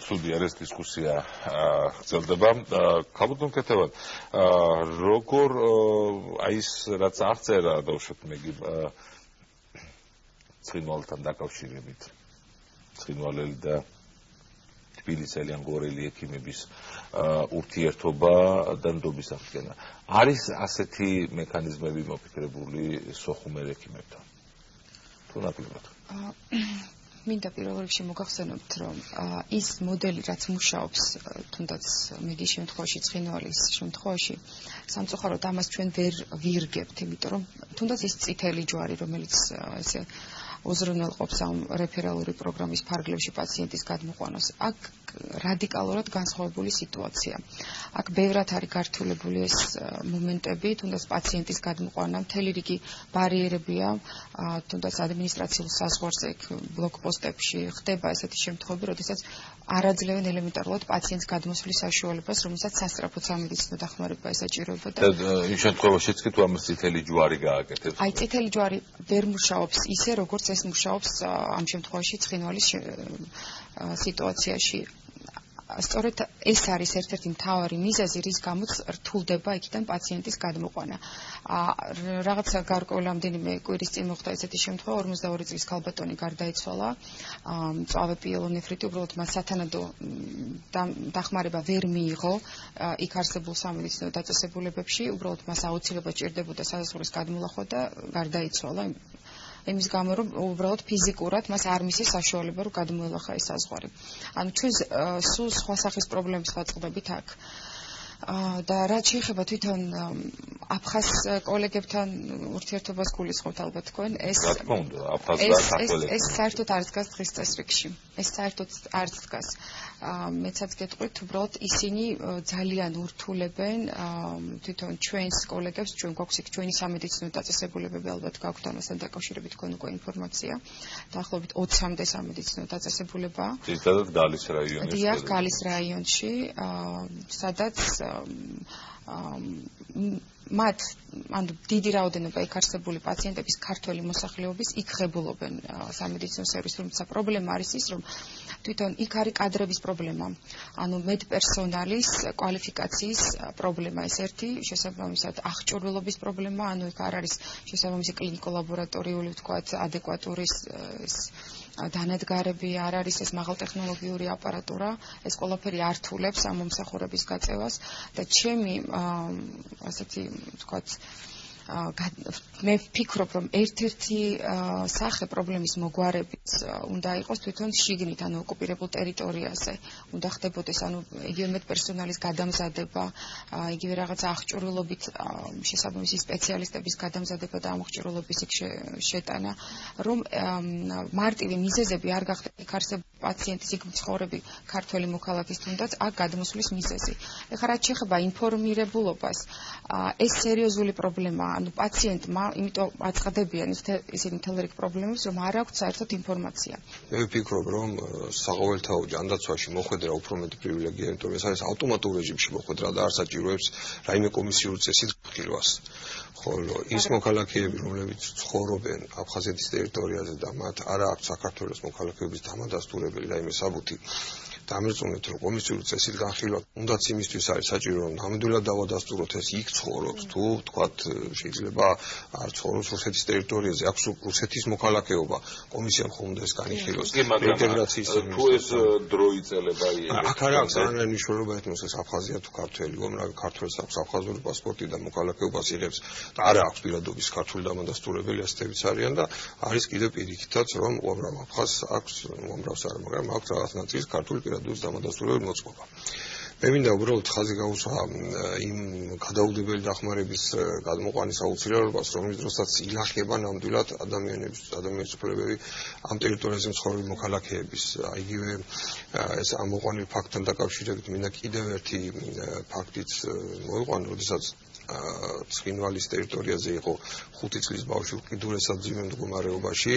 ცუდი არის დისკუსია გრძელდება. ქალბატონ კეთებად, როგორ აი ეს რაც აღწერა დავუშვათ მეგი ცხინვალთან დაკავშირებით ცხინვალელი და თბილისელი ან გორელი ექიმების ურთიერთობა და ნდობის აღდგენა. არის ასეთი მექანიზმები მოფიქრებული სოხუმელ ექიმებთან? თუ ნაკლებად? მინდა პირველ რიგში მოგახსენოთ, რომ ის მოდელი, რაც მუშაობს, თუნდაც მეგი შემთხვევაში, ცხინვალის შემთხვევაში, სამწუხაროდ ამას ჩვენ ვერ ვირგებთ, იმიტომ რომ თუნდაც ის წითელი ჯვარი, რომელიც ესე უზრუნველყოფს ამ რეფერალური პროგრამის ფარგლებში პაციენტის გადმოყვანას. აქ რადიკალურად განსხვავებული სიტუაცია. აქ ბევრად არის გართულებული ეს მომენტები, თუნდაც პაციენტის გადმოყვანა, მთელი რიგი ბარიერებია, თუნდაც ადმინისტრაციულ საზღვარზე, ბლოკპოსტებში ხდება ესეთი შემთხვევები, როდესაც არაძლევენ ელემენტარულად პაციენტს გადმოსვლის საშუალებას, რომელსაც სასწრაფო სამედიცინო დახმარება ესაჭიროება და იმ შემთხვევაშიც კი თუ ამას წითელი ჯვარი გააკეთებს. აი წითელი ჯვარი ვერ მუშაობს ისე, როგორც ეს მუშაობს ამ შემთხვევაში ცხინვალის სიტუაციაში. სწორედ ეს არის ერთ-ერთი მთავარი მიზეზი, რის გამოც რთულდება იქიდან პაციენტის გადმოყვანა. რაღაცა გარკვეული რამდენიმე კვირის წინ მოხდა ესეთი შემთხვევა, 42 წლის ქალბატონი გარდაიცვალა, მწვავე პიელონეფრიტი, უბრალოდ მას სათანადო დახმარება ვერ მიიღო იქ არსებულ სამედიცინო დაწესებულებებში, უბრალოდ მას აუცილებლად ჭირდებოდა საზღვრის გადმოლახვა და გარდაიცვალა. იმის გამო, რომ უბრალოდ ფიზიკურად მას არ მისცეს საშუალება, რომ გადმოელახა ეს საზღვარი. ანუ ჩვენ სულ სხვა სახის პრობლემებს ვაწყდებით აქ. და რაც შეეხება თვითონ აფხაზ კოლეგებთან ურთიერთობას გულისხმობთ ალბათ თქვენ, ეს საერთოდ არ დგას დღის წესრიგში. ეს საერთოდ არ დგას. მეცაც გეტყვით, უბრალოდ ისინი ძალიან ურთულებენ თვითონ ჩვენს კოლეგებს, ჩვენ გვაქვს იქ ჩვენი სამედიცინო დაწესებულებები, ალბათ გაქვთ ამასთან დაკავშირებით თქვენ უკვე ინფორმაცია. დაახლოებით 20-მდე სამედიცინო დაწესებულება. ძირითადად გალის რაიონში. დიახ, გალის რაიონში, სადაც მათ ანუ დიდი რაოდენობა იქ არსებული პაციენტების ქართველი მოსახლეობის იქ ღებულობენ სამედიცინო სერვისს, თუმცა პრობლემა არის ის, რომ თვითონ იქ არის კადრების პრობლემა. ანუ მედპერსონალის კვალიფიკაციის პრობლემა ეს ერთი, შესაბამისად აღჭურვილობის პრობლემა, ანუ იქ არ არის შესაბამისი კლინიკო-ლაბორატორიული ვთქვათ ადეკვატური დანადგარები, არ არის ეს მაღალტექნოლოგიური აპარატურა, ეს ყველაფერი ართულებს ამ მომსახურების გაწევას და ჩემი ასეთი ვთქვათ მე ვფიქრობ, რომ ერთ-ერთი სახე პრობლემის მოგვარებით უნდა იყოს თვითონ შიგნით, ანუ ოკუპირებულ ტერიტორიაზე. უნდა ხდებოდეს ანუ იგივე მედპერსონალის გადამზადება, იგივე რაღაცა აღჭურვილობით შესაბამისი სპეციალისტების გადამზადება და ამ აღჭურვილობის იქ შეტანა, რომ მარტივი მიზეზები არ გახდეს იქ არსებულ პაციენტის იქ მცხოვრები ქართველი მოქალაქის თუნდაც აქ გადმოსვლის მიზეზი. ეხლა რაც შეეხება ინფორმირებულობას, ეს სერიოზული პრობლემაა. ანუ პაციენტმა, იმიტომ აწყდებიან ისინი მთელ რიგ პრობლემებს, რომ არ აქვს საერთოდ ინფორმაცია. მე ვფიქრობ, რომ საყოველთაო ჯანდაცვაში მოხვედრა უფრო მეტი პრივილეგია, იმიტომ რომ ეს არის ავტომატურ რეჟიმში მოხვედრა და არ საჭიროებს რაიმე კომისიური წესით ხილვას. ხოლო ის მოქალაქეები, რომლებიც ცხოვრობენ აფხაზეთის ტერიტორიაზე და მათ არ აქვს საქართველოს მოქალაქეობის დამადასტურებელი რაიმე საბუთი, დამერწმუნეთ, რომ კომისიური წესით განხილვა უნდაც იმისთვის არის საჭირო, რომ ნამდვილად დავადასტუროთ ეს იქ ცხოვრობს, თუ თქვათ შეიძლება არ ცხოვრობს რუსეთის ტერიტორიაზე, აქვს რუსეთის მოქალაქეობა, კომისიამ ხომ უნდა ეს განიხილოს ინტეგრაციის თუ ეს დრო იწელება აქ არ აქვს არანაირი მნიშვნელობა ეთნოს ეს აფხაზია თუ ქართველი, უამრავი ქართველს აქვს აფხაზური პასპორტი და მოქალაქეობას იღებს და არა აქვს პირადობის ქართული დამადასტურებელი ასეთებიც არიან და არის კიდევ პირიქითაც, რომ უამრავ აფხაზს აქვს, უამრავს არა, მაგრამ აქვს რაღაც ნაწილის ქართული პირადობის დამადასტურებელი მოწყობა. მე მინდა უბრალოდ ხაზი გაუსვა იმ გადაუდებელი დახმარების გადმოყვანის აუცილებლობას, რომლის დროსაც ილახება ნამდვილად ადამიანების უფლებები ამ ტერიტორიაზე მცხოვრები მოქალაქეების. იგივე ეს ამ მოყვანილ ფაქტთან დაკავშირებით მინდა კიდევ ერთი ფაქტიც მოვიყვანო, როდესაც ცხინვალის ტერიტორიაზე იყო 5 წლის ბავშვი უკიდურესად ძიმე მდგომარეობაში,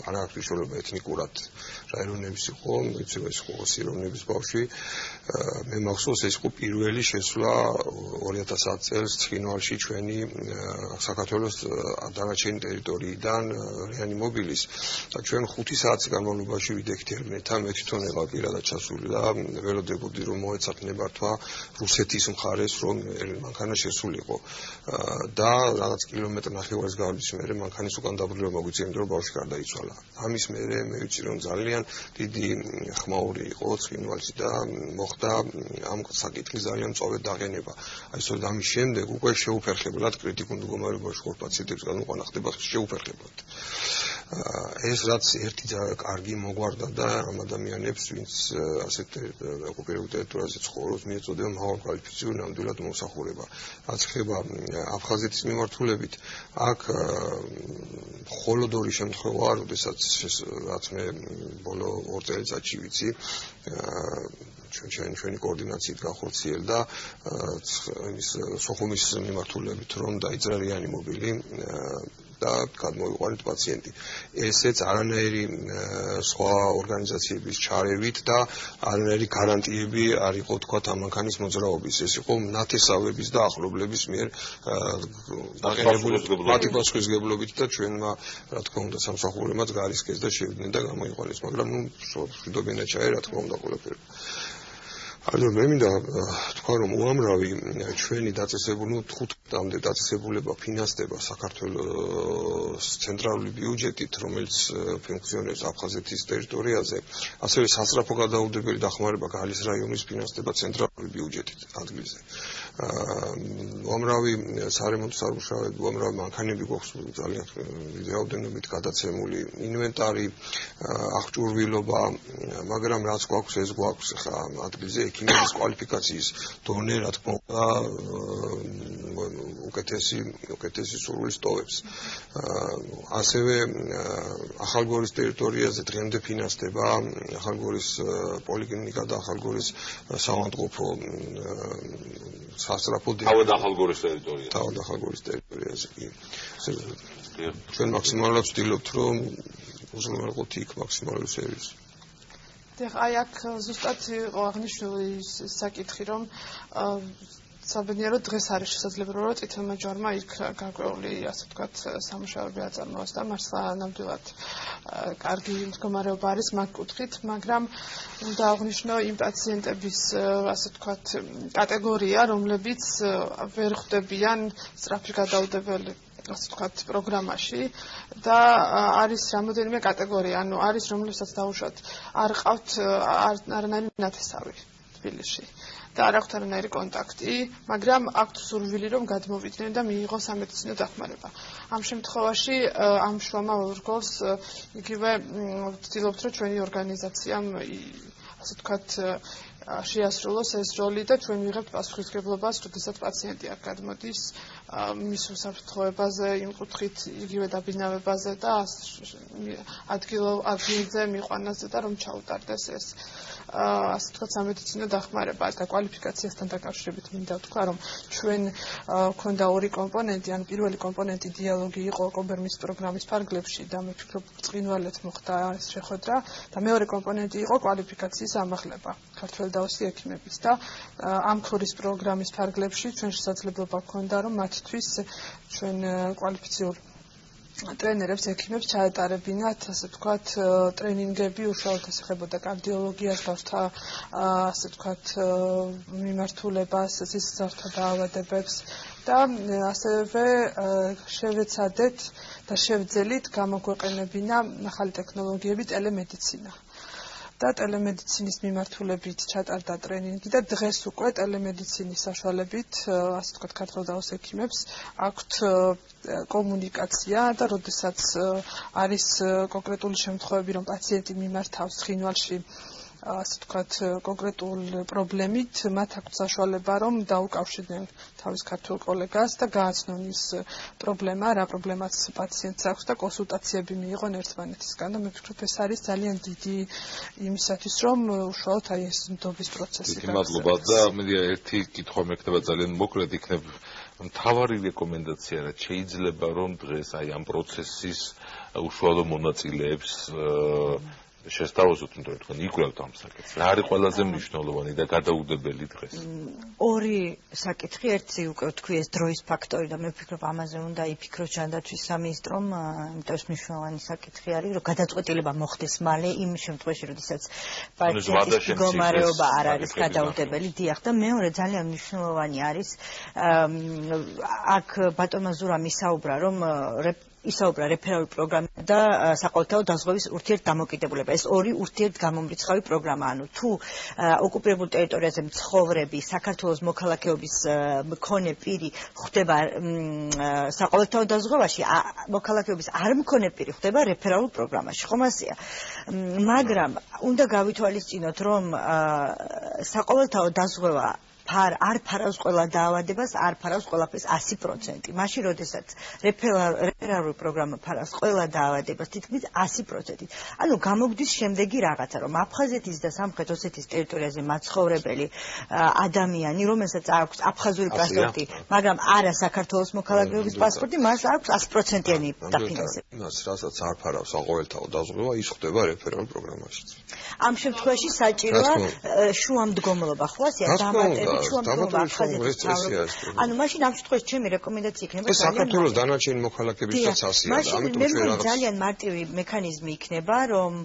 არ აქვს მნიშვნელობა ეთნიკურად რა ეროვნების იყო, იცი ეს იყო სიროვნების ბავშვი. მე მახსოვს ეს იყო პირველი შესვლა 2010 წელს ცხინვალში ჩვენი საქართველოს დანარჩენი ტერიტორიიდან რეანიმობილის და ჩვენ 5 საათის განმავლობაში ვიდექით ერმნეთან, მე თვითონ ეყავ პირადად ჩასული და ველოდებოდი რომ მოეცათ ნებართვა რუსეთის მხარეს რომ მანქანა შესულიყო და რაღაც კილომეტრი ნახევარის გავლის მერე მანქანის უკან დაბრუნება მოგვიწია, იმიტომ რომ ბავშვი გარდაიცვალა. ამის მერე მე ვიცი რომ ძალიან დიდი ხმაური იყო ცხინვალში და მოხდა ამ საკითხის ძალიან მწვავედ დაყენება. აი სწორედ ამის შემდეგ უკვე შეუფერხებლად კრიტიკულ მდგომარეობაში ხარ პაციენტებს განუყანა ხდება შეუფერხებლად. ეს რაც ერთი კარგი მოგვარდა და ამ ადამიანებს ვინც ასეთ ოკუპირებულ ტერიტორიაზე ცხოვრობს მიეწოდება მაღალკვალიფიციური ნამდვილად მომსახურება. რაც ხდება აფხაზეთის მიმართულებით, აქ მხოლოდ ორი შემთხვევაა, როდესაც რაც მე ბოლო 2 წელიწადში ვიცი, ჩვენი კოორდინაციით განხორციელდა სოხუმის მიმართულებით რომ დაიძრა რეანიმობილი და გადმოიყვანეთ პაციენტი. ესეც არანაირი სხვა ორგანიზაციების ჩარევით და არანაირი გარანტიები არ იყო თქვათ ამ მანქანის მოძრაობის. ეს იყო ნათესავების და ახლობლების მიერ დაყენებული მათი პასუხისმგებლობით და ჩვენმა რა თქმა უნდა სამსახურებმაც გარისკეს და შევიდნენ და გამოიყვანეს, მაგრამ მშვიდობიანად ჩაერა რა თქმა უნდა ყველაფერი. ანუ მე მინდა თქვა რომ უამრავი ჩვენი დაწესებული 5-მდე დაწესებულება ფინანსდება საქართველოს ცენტრალური ბიუჯეტით, რომელიც ფუნქციონირებს აფხაზეთის ტერიტორიაზე, ასევე სასწრაფო გადაუდებელი დახმარება გალის რაიონის ფინანსდება ცენტრალური ბიუჯეტით ადგილზე. უამრავი სარემონტო სამუშაოები, უამრავი მანქანები გვაქვს ძალიან რაოდენობით გადაცემული, ინვენტარი, აღჭურვილობა, მაგრამ რაც გვაქვს ეს გვაქვს ხა ადგილზე ექიმების კვალიფიკაციის დონე, რა თქმა უნდა, უკეთესი სურვილს ტოვებს. ასევე ახალგორის ტერიტორიაზე დღემდე ფინანსდება ახალგორის პოლიკლინიკა და ახალგორის საავადმყოფო სასწრაფო თავად ახალგორის ტერიტორიაზე. თავად ახალგორის ტერიტორიაზე კი. ჩვენ მაქსიმალურად ვცდილობთ რომ უზრუნველყოთ იქ მაქსიმალური სერვისი. აი აქ ზუსტად იყო აღნიშნული საკითხი, რომ საბედნიეროდ დღეს არის შესაძლებელი რომ წითელმა ჯვარმა იქ გარკვეული, ასე ვთქვათ, სამუშაოები აწარმოოს და მართლა ნამდვილად კარგი მდგომარეობა არის მაგ კუთხით, მაგრამ უნდა აღნიშნო იმ პაციენტების, ასე ვთქვათ, კატეგორია, რომლებიც ვერ ხვდებიან სწრაფი გადაუდებელი ასე ვთქვათ პროგრამაში და არის რამოდენიმე კატეგორია, ანუ არის რომლებსაც დაუშვათ არ ყავთ არანაირი ნათესავი თბილისში და არ აქვთ არანაირი კონტაქტი, მაგრამ აქვთ სურვილი რომ გადმოვიდნენ და მიიღონ სამედიცინო დახმარება. ამ შემთხვევაში ამ შუამავალ რგოლს იგივე ვცდილობთ რომ ჩვენი ორგანიზაციამ ასე ვთქვათ შეასრულოს ეს როლი და ჩვენ ვიღებთ პასუხისმგებლობას, როდესაც პაციენტი აქ გადმოდის მის უსაფრთხოებაზე, იმ კუთხით იგივე დაბინავებაზე და ადგილზე მიყვანაზე და რომ ჩაუტარდეს ეს ასე ვთქვათ სამედიცინო დახმარება და კვალიფიკაციასთან დაკავშირებით მინდა ვთქვა, რომ ჩვენ გვქონდა ორი კომპონენტი, ანუ პირველი კომპონენტი დიალოგი იყო ოკობერმის პროგრამის ფარგლებში და მე ვფიქრობ წინვალეთ მოხდა ეს შეხვედრა და მეორე კომპონენტი იყო კვალიფიკაციის ამაღლება ქართველდაოსი ექიმების და ამ ქორის პროგრამის ფარგლებში ჩვენ შესაძლებლობა გვქონდა, რომ მათთვის ჩვენ კვალიფიციურ ტრენერებს ექიმებს ჩაეტარებინათ, ასე ვთქვათ, ტრენინგები უშუალოდ ეხებოდა კარდიოლოგიას, ბავშვთა ასე ვთქვათ, მიმართულებას, სისხლძარღვთა დაავადებებს და ასევე შევეცადეთ და შევძელით გამოგვეყენებინა ახალი ტექნოლოგიები ტელემედიცინა. და ტელემედიცინის მიმართულებით ჩატარდა ტრენინგი და დღეს უკვე ტელემედიცინის საშუალებით, ასე ვთქვათ, ქართველდაოს ექიმებს აქვთ კომუნიკაცია და როდესაც არის კონკრეტული შემთხვევები, რომ პაციენტი მიმართავს ცხინვალში ასე ვთქვათ, კონკრეტულ პრობლემით, მათ აქვთ საშუალება, რომ დაუკავშირდნენ თავის ქართულ კოლეგას და გააცნონ ის პრობლემა, რა პრობლემაც პაციენტს აქვს და კონსულტაციები მიიღონ ერთმანეთისგან. და მე ვფიქრობ, ეს არის ძალიან დიდი იმისათვის, რომ უშუალოდ აი ეს ნდობის პროცესი გაგრძელდეს. მადლობა და მე ერთი კითხვა მექნება ძალიან მოკლედ იქნება მთავარი რეკომენდაცია რა შეიძლება რომ დღეს აი ამ პროცესის უშუალო მონაწილეებს შესთავაზოთ, იმიტომ რომ თქვენ იკვლევთ ამ საკითხს. რა არის ყველაზე მნიშვნელოვანი და გადაუდებელი დღეს? ორი საკითხი, ერთი უკვე თქვი ეს დროის ფაქტორი და მე ვფიქრობ ამაზე უნდა იფიქროს ჯანდაცვის სამინისტრომ, იმიტომ რომ მნიშვნელოვანი საკითხი არის, რომ გადაწყვეტილება მოხდეს მალე იმ შემთხვევაში, როდესაც პაციენტის მდგომარეობა არ არის გადაუდებელი, დიახ, და მეორე ძალიან მნიშვნელოვანი არის აქ ბატონმა ზურამ ისაუბრა, რომ ისაუბრა რეფერალური პროგრამა და საყოველთაო დაზღვევის ურთიერთდამოკიდებულება. ეს ორი ურთიერთგამომრიცხავი პროგრამა, ანუ თუ ოკუპირებულ ტერიტორიაზე მცხოვრები საქართველოს მოქალაქეობის მქონე პირი ხვდება საყოველთაო დაზღვევაში, მოქალაქეობის არ მქონე პირი ხვდება რეფერალურ პროგრამაში. ხომ ასეა? მაგრამ უნდა გავითვალისწინოთ, რომ საყოველთაო დაზღვევა არ ფარავს ყველა დაავადებას, არ ფარავს ყველაფერს 100%. მაშინ, როდესაც რეფერალური პროგრამა ფარავს ყველა დაავადებას თითქმის 100%. ანუ გამოგდის შემდეგი რაღაცა, რომ აფხაზეთის და სამხრეთ ოსეთის ტერიტორიაზე მაცხოვრებელი ადამიანი, რომელსაც აქვს აფხაზური პასპორტი, მაგრამ არა საქართველოს მოქალაქეობის პასპორტი, მას აქვს 100%-იანი დაფინანსება. იმას, რასაც არ ფარავს საყოველთაო დაზღვევა, ის ხდება რეფერალურ პროგრამაში. ამ შემთხვევაში საჭიროა შუამდგომლობა, ხო ასეა დამატებით ანუ მაშინ ამ შემთხვევაში ჩემი რეკომენდაცია იქნება საქართველოს დანარჩენი მოქალაქეებისაც ასეა და ამიტომ ძალიან მარტივი მექანიზმი იქნება, რომ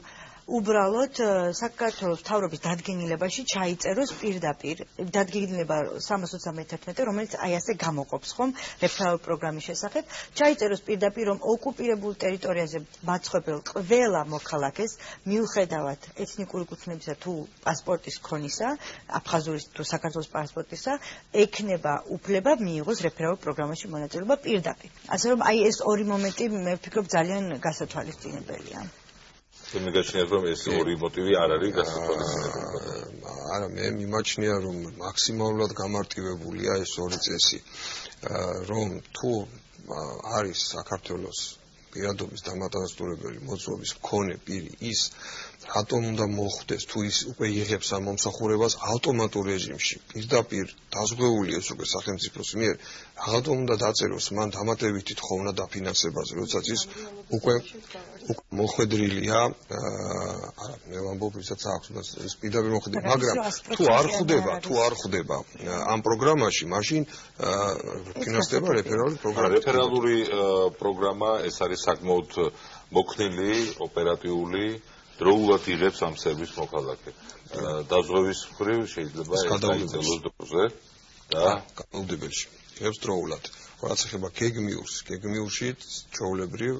უბრალოდ საქართველოს მთავრობის დადგენილებაში ჩაიწეროს პირდაპირ დადგენილება 321, რომელიც აი ასე გამოყოფს ხომ რეფერალურ პროგრამის შესახებ, ჩაიწეროს პირდაპირ, რომ ოკუპირებულ ტერიტორიაზე მაცხოვრებელ ყველა მოქალაქეს მიუხედავად ეთნიკური კუთვნებისა თუ პასპორტის ქონისა, აფხაზურის თუ საქართველოს პასპორტისა, ექნება უფლება მიიღოს რეფერალურ პროგრამაში მონაწილეობა პირდაპირ. ასე რომ აი ეს ორი მომენტი მე ვფიქრობ ძალიან გასათვალისწინებელია. მე გაჩნიათ რომ ეს ორი მოტივი არ არის გასათვალისწინებელი. არა, მე მიმაჩნია რომ მაქსიმალურად გამარტივებულია ეს ორი წესი, რომ თუ არის საქართველოს პირადობის დამადასტურებელი მოძღვების მქონე პირი ის რატომ უნდა მოხდეს თუ ის უკვე იღებს ამ მომსახურებას ავტომატურ რეჟიმში პირდაპირ დაზღვეულია ეს უკვე სახელმწიფოს მიერ რატომ უნდა დაწეროს მან დამატებითი თხოვნა დაფინანსებაზე როდესაც ის უკვე მოხვედრილია არა მე ვამბობ ვისაც აქვს ის პირდაპირ მოხვედრილია მაგრამ თუ არ ხვდება ამ პროგრამაში მაშინ ფინანსდება რეფერალური პროგრამა რეფერალური პროგრამა ეს არის საკმაოდ მოქნილი ოპერატიული დროულად იღებს ამ სერვის მოქალაქე. დაზღვევის მხრივ შეიძლება ეს გაიწელოს დროზე და გაუდებელში. იღებს დროულად. რაც ეხება გეგმიურში ჩვეულებრივ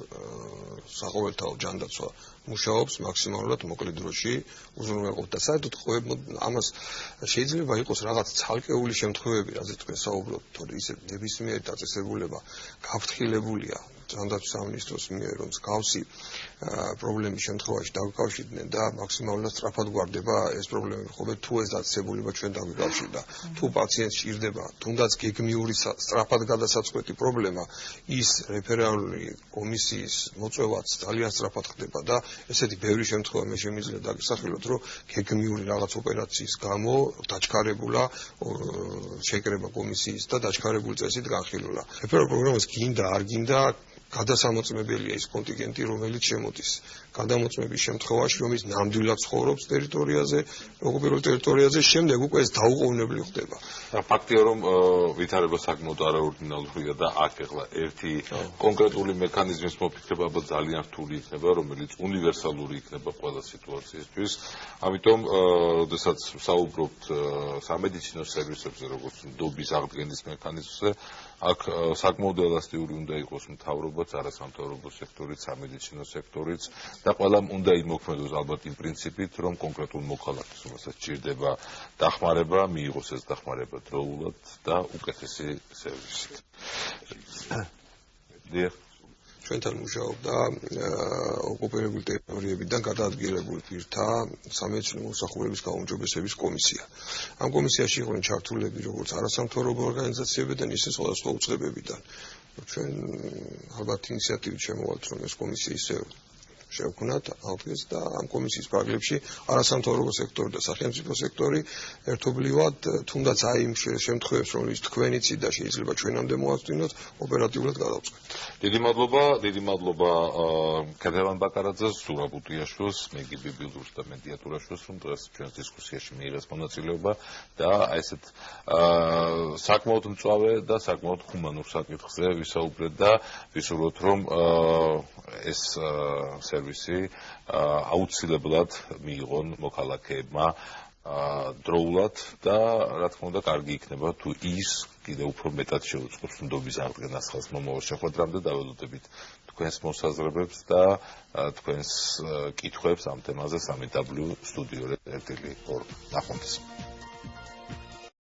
საყოველთაო ჯანდაცვა მუშაობს მაქსიმალურად მოკლე დროში უზრუნველყოფ და საერთოდ ამას შეიძლება იყოს რაღაც ცალკეული შემთხვევები, რაზეც თქვენ საუბრობთ, თორე ისე ნებისმიერი დაწესებულება გაფრთხილებულია ჯანდაცვის სამინისტროს მიერ, რომ მსგავსი პრობლემის შემთხვევაში დავიკავშირდნენ და მაქსიმალურად სწრაფად გვარდება ეს პრობლემები. ხოლმე თუ ეს დაწესებულება ჩვენ დავიკავშირდა, თუ პაციენტს სჭირდება თუნდაც გეგმიური სწრაფად გადასაწყვეტი პრობლემა, ის რეფერალური კომისიის მოწვევაც ძალიან სწრაფად ხდება და ესეთი ბევრი შემთხვევა მე შემიძლია დაგესახელოთ, რომ გეგმიური რაღაც ოპერაციის გამო დაჩქარებულა შეკრება კომისიის და დაჩქარებული წესით განხილულა. რეფერალური პროგრამას გინდა არ გინდა გადასამოწმებელია ის კონტინგენტი, რომელიც შემოდის. გადამოწმების შემთხვევაში, რომ ის ნამდვილად ცხოვრობს ტერიტორიაზე, ოკუპირებულ ტერიტორიაზე, შემდეგ უკვე ეს დაუყოვნებლივ ხდება. ფაქტია, რომ ვითარება საკმაოდ არაორდინალურია და აქ ახლა ერთი კონკრეტული მექანიზმის მოფიქრება ძალიან რთული იქნება, რომელიც უნივერსალური იქნება ყველა სიტუაციისთვის. ამიტომ, როდესაც საუბრობთ სამედიცინო სერვისებზე, როგორც ნდობის აღდგენის მექანიზმზე, აქ საკმაოდ ელასტიური უნდა იყოს მთავრობაც, არასამთავრობო სექტორიც, სამედიცინო სექტორიც და ყველამ უნდა იმოქმედოს ალბათ იმ პრინციპით, რომ კონკრეტულ მოქალაქეს, რომელსაც სჭირდება დახმარება, მიიღოს ეს დახმარება დროულად და უკეთესი სერვისით. ჩვენთან მუშაობდა ოკუპირებული ტერიტორიებიდან გადაადგილებული პირთა სამედიცინო მოსახურების გაუმჯობესების კომისია. ამ კომისიაში იყვნენ ჩართულები როგორც არასამთავრობო ორგანიზაციებიდან, ისე სხვადასხვა უწყებებიდან. ჩვენ ალბათ ინიციატივით შემოვალთ, რომ ეს კომისია ისე შევქმნათ ალგეს და ამ კომისიის პარალელში არასამთავრობო სექტორი და სახელმწიფო სექტორი ერთობლივად თუნდაც აი იმ შემთხვევებს რომელიც თქვენ იცით და შეიძლება ჩვენამდე მოასწინოთ ოპერატიულად გადავწყვეტთ. დიდი მადლობა კედევან ბაკარაძეს, ზურაბ უტიაშვილს, მეგი ბიბილურს და მედიატურაშვილს, რომ დღეს ჩვენს დისკუსიაში მიიღეს მონაწილეობა და ესეთ საკმაოდ მწვავე და საკმაოდ ჰუმანურ საკითხზე ვისაუბრეთ და ვისურვებთ, რომ ეს სერვისი აუცილებლად მიიღონ მოქალაქეებმა დროულად და რა თქმა უნდა კარგი იქნება თუ ის კიდევ უფრო მეტად შეუწყობს ნდობის აღდგენას ხალხს მომავალ შეხვედრამდე დაველოდებით თქვენს მოსაზრებებს და თქვენს კითხვებს ამ თემაზე 3W სტუდიო 1-2 ნახვამდის.